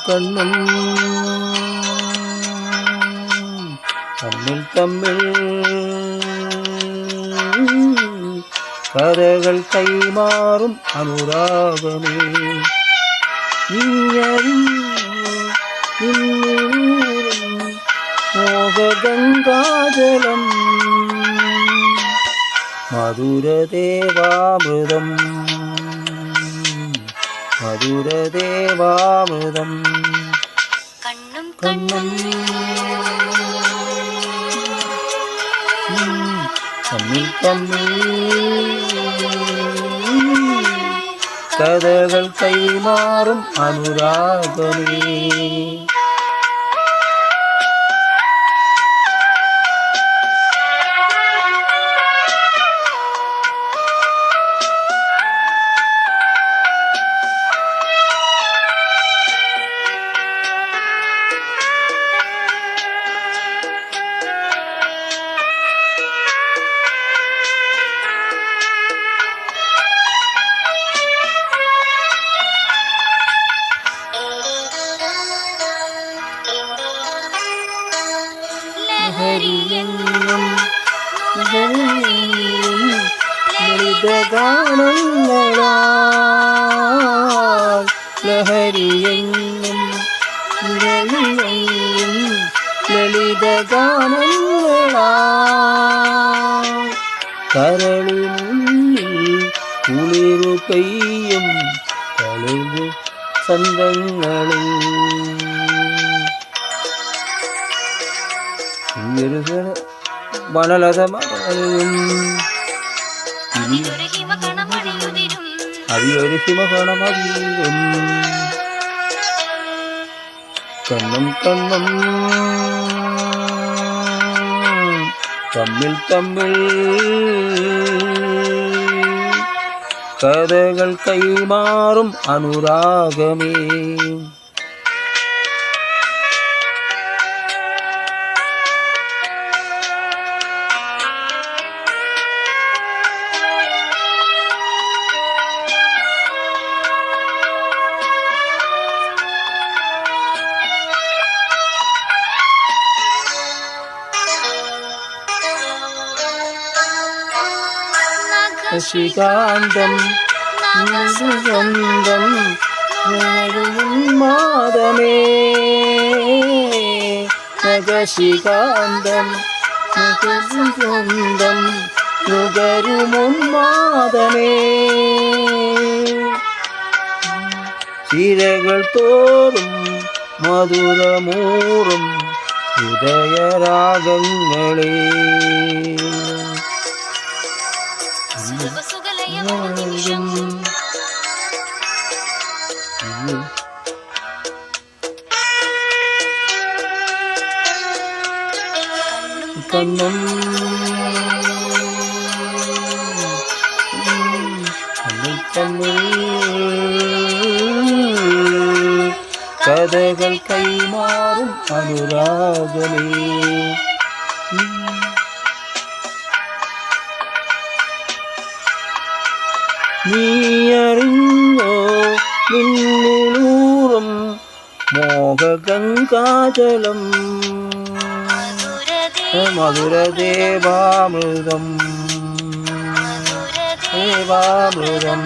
കണ്ണും തമ്മിൽ തമ്മിൽ കരകൾ കൈമാറും അനുരാഗമേ മോഹഗംഗാജലം മധുരദേവാമൃതം മധുരദേവാമൃതം കണ്ണും കണ്ണും തമ്മിൽ തമ്മിൽ കഥകൾ കൈമാറും അനുരാഗമേ ലളിതഗാനങ്ങളാൽ ലഹരിയെങ്ങും ലളിതഗാനങ്ങളാൽ കരളിനുള്ളിൽ കുളിരു പെയ്യും കലു സന്തങ്ങളിൽ വനലതമയും അതിയൊരു ഹിമകണമതിയും കണ്ണും കണ്ണും തമ്മിൽ തമ്മിൽ കഥകൾ കൈമാറും അനുരാഗമേ ശശികാന്തം സുഗന്ധം മാതമേ നഗശികാന്തം സുഗന്ധം നുകരുമുന്മാദമേ ചിരകൾ തോറും മധുരമൂറും ഹൃദയരാഗങ്ങളേ കണ്ണും തമ്മിൽ കഥകൾ കൈമാറും അനുരാഗമേ നീയറിഞ്ഞോ നിന്നിലൂറും മോഹഗംഗാജലം മധുരദേവാമൃതം ദേവാമൃതം